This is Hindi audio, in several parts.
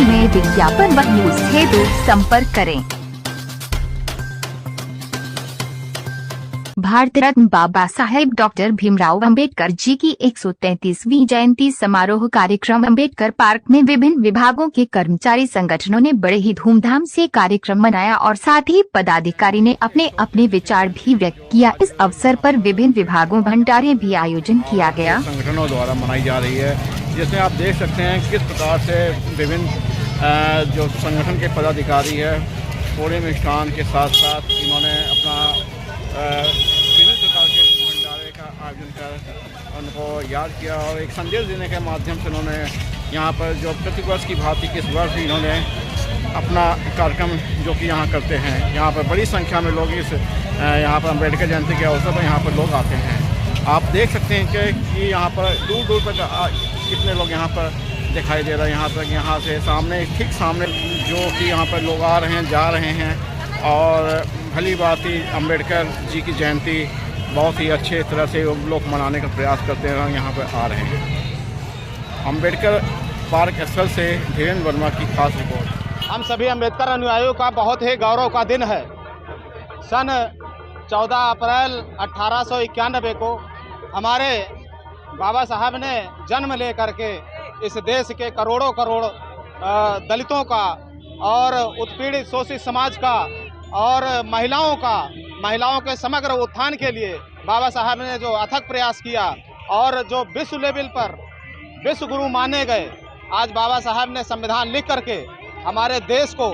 में विज्ञापन व न्यूज हेतु संपर्क करें। भारत रत्न बाबा साहेब डॉक्टर भीमराव अंबेडकर जी की 133वीं जयंती समारोह कार्यक्रम अंबेडकर पार्क में विभिन्न विभागों के कर्मचारी संगठनों ने बड़े ही धूमधाम से कार्यक्रम मनाया और साथ ही पदाधिकारी ने अपने अपने विचार भी व्यक्त किया। इस अवसर पर विभिन्न विभागों भंडारे भी आयोजन किया गया। संगठनों द्वारा मनाई जा रही है, जिसमें आप देख सकते हैं किस प्रकार से विभिन्न जो संगठन के पदाधिकारी है पूरे मिष्ठान के साथ साथ इन्होंने अपना विभिन्न प्रकार के भंडारे का आयोजन कर उनको याद किया और एक संदेश देने के माध्यम से उन्होंने यहाँ पर जो प्रतिवर्ष की भांति किस वर्ष भी इन्होंने अपना कार्यक्रम जो कि यहाँ करते हैं। यहाँ पर बड़ी संख्या में लोग इस यहाँ पर अम्बेडकर जयंती के अवसर पर यहाँ पर लोग आते हैं। आप देख सकते हैं कि यहाँ पर दूर दूर तक कितने लोग यहाँ पर दिखाई दे रहे हैं। यहाँ तक यहाँ से सामने ठीक सामने जो कि यहाँ पर लोग आ रहे हैं जा रहे हैं और भली बात ही अम्बेडकर जी की जयंती बहुत ही अच्छे तरह से लोग मनाने का प्रयास करते हैं, यहाँ पर आ रहे हैं। अम्बेडकर पार्क स्थल से धीरेन्द्र वर्मा की खास रिपोर्ट। हम सभी अम्बेडकर अनुयायियों का बहुत ही गौरव का दिन है। सन 14 अप्रैल 1891 को हमारे बाबा साहब ने जन्म लेकर के इस देश के करोड़ों करोड़ दलितों का और उत्पीड़ित शोषित समाज का और महिलाओं के समग्र उत्थान के लिए बाबा साहब ने जो अथक प्रयास किया और जो विश्व लेवल पर विश्व गुरु माने गए, आज बाबा साहब ने संविधान लिख करके हमारे देश को,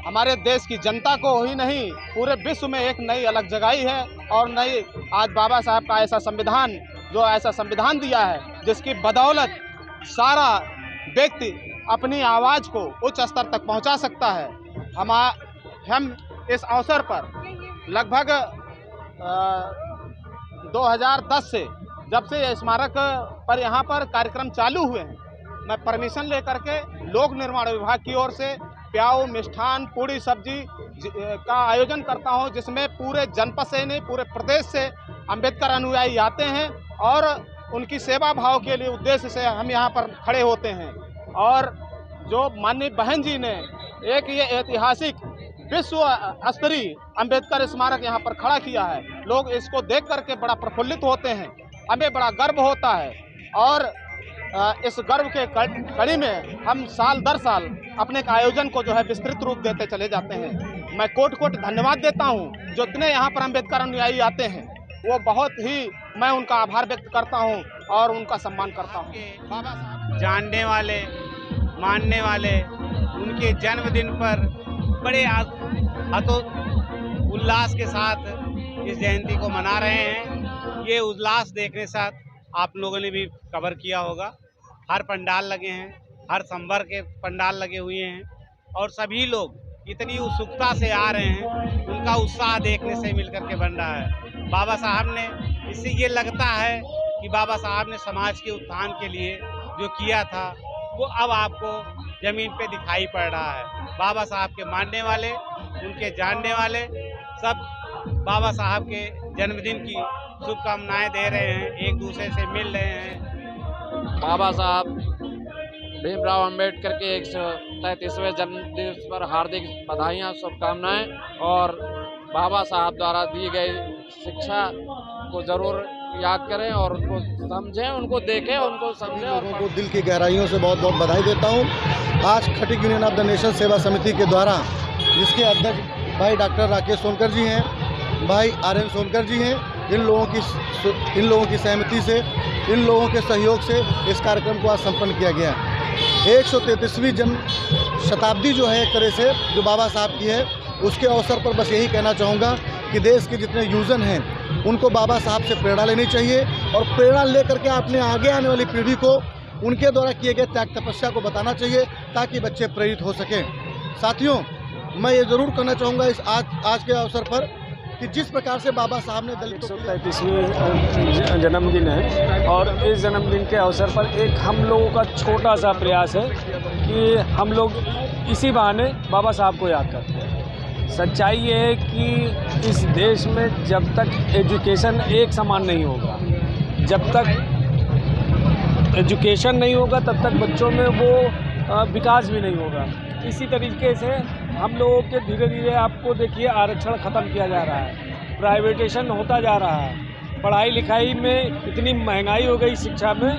हमारे देश की जनता को ही नहीं पूरे विश्व में एक नई अलग जगाई है। और नई आज बाबा साहब का ऐसा संविधान दिया है जिसकी बदौलत सारा व्यक्ति अपनी आवाज़ को उच्च स्तर तक पहुंचा सकता है। हम इस अवसर पर लगभग 2010 से जब से यह स्मारक पर यहाँ पर कार्यक्रम चालू हुए हैं, मैं परमिशन लेकर के लोक निर्माण विभाग की ओर से प्याऊ, मिष्ठान, पूड़ी, सब्जी का आयोजन करता हूँ, जिसमें पूरे जनपद से नहीं पूरे प्रदेश से अम्बेडकर अनुयायी आते हैं और उनकी सेवा भाव के लिए उद्देश्य से हम यहाँ पर खड़े होते हैं। और जो माननीय बहन जी ने एक ये ऐतिहासिक विश्व स्तरीय अम्बेडकर स्मारक यहाँ पर खड़ा किया है, लोग इसको देख करके बड़ा प्रफुल्लित होते हैं, हमें बड़ा गर्व होता है। और इस गर्व के कड़ी में हम साल दर साल अपने आयोजन को जो है विस्तृत रूप देते चले जाते हैं। मैं कोट कोट धन्यवाद देता हूँ जो इतने यहाँ पर अम्बेडकर अनुयायी आते हैं, वो बहुत ही मैं उनका आभार व्यक्त करता हूँ और उनका सम्मान करता हूँ। बाबा साहब जानने वाले मानने वाले उनके जन्मदिन पर बड़े उल्लास के साथ इस जयंती को मना रहे हैं। ये उल्लास देखने साथ आप लोगों ने भी कवर किया होगा, हर पंडाल लगे हैं, हर संभर के पंडाल लगे हुए हैं और सभी लोग इतनी उत्सुकता से आ रहे हैं, उनका उत्साह देखने से मिलकर के बन रहा है। बाबा साहब ने, इससे ये लगता है कि बाबा साहब ने समाज के उत्थान के लिए जो किया था वो अब आपको ज़मीन पे दिखाई पड़ रहा है। बाबा साहब के मानने वाले, उनके जानने वाले सब बाबा साहब के जन्मदिन की शुभकामनाएं दे रहे हैं, एक दूसरे से मिल रहे हैं। बाबा साहब भीमराव अंबेडकर के 133वें जन्मदिन पर हार्दिक बधाइयाँ, शुभकामनाएं। और बाबा साहब द्वारा दी गई शिक्षा को ज़रूर याद करें और उनको समझें, उनको देखें, उनको समझें। लोगों को दिल की गहराइयों से बहुत बहुत बधाई देता हूँ। आज Khatik union of the nation सेवा समिति के द्वारा, जिसके अध्यक्ष भाई डॉक्टर राकेश सोनकर जी हैं, भाई RN सोनकर जी हैं, इन लोगों की सहमति से, इन लोगों के सहयोग से इस कार्यक्रम को आज संपन्न किया गया। 133वीं जन्म शताब्दी जो है एक तरह से जो बाबा साहब की है, उसके अवसर पर बस यही कहना चाहूँगा कि देश के जितने युवजन हैं उनको बाबा साहब से प्रेरणा लेनी चाहिए और प्रेरणा लेकर के अपने आगे आने वाली पीढ़ी को उनके द्वारा किए गए त्याग तपस्या को बताना चाहिए ताकि बच्चे प्रेरित हो सकें। साथियों, मैं ये ज़रूर कहना चाहूँगा इस आज के अवसर पर कि जिस प्रकार से बाबा साहब ने दलितों 133वीं जन्मदिन है और इस जन्मदिन के अवसर पर एक हम लोगों का छोटा सा प्रयास है कि हम लोग इसी बहाने बाबा साहब को याद करते हैं। सच्चाई ये है कि इस देश में जब तक एजुकेशन एक समान नहीं होगा, जब तक एजुकेशन नहीं होगा तब तक बच्चों में वो विकास भी नहीं होगा। इसी तरीके से हम लोगों के धीरे धीरे आपको देखिए आरक्षण ख़त्म किया जा रहा है, प्राइवेटेशन होता जा रहा है, पढ़ाई लिखाई में इतनी महंगाई हो गई शिक्षा में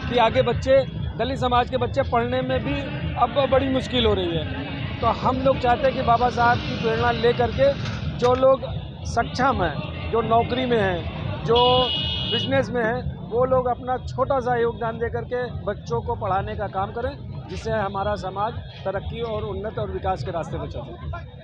कि आगे बच्चे, दलित समाज के बच्चे पढ़ने में भी अब बड़ी मुश्किल हो रही है। तो हम लोग चाहते हैं कि बाबा साहब की प्रेरणा ले करके जो लोग सक्षम हैं, जो नौकरी में हैं, जो बिजनेस में हैं, वो लोग अपना छोटा सा योगदान दे करके बच्चों को पढ़ाने का काम करें, जिससे हमारा समाज तरक्की और उन्नत और विकास के रास्ते पर चले।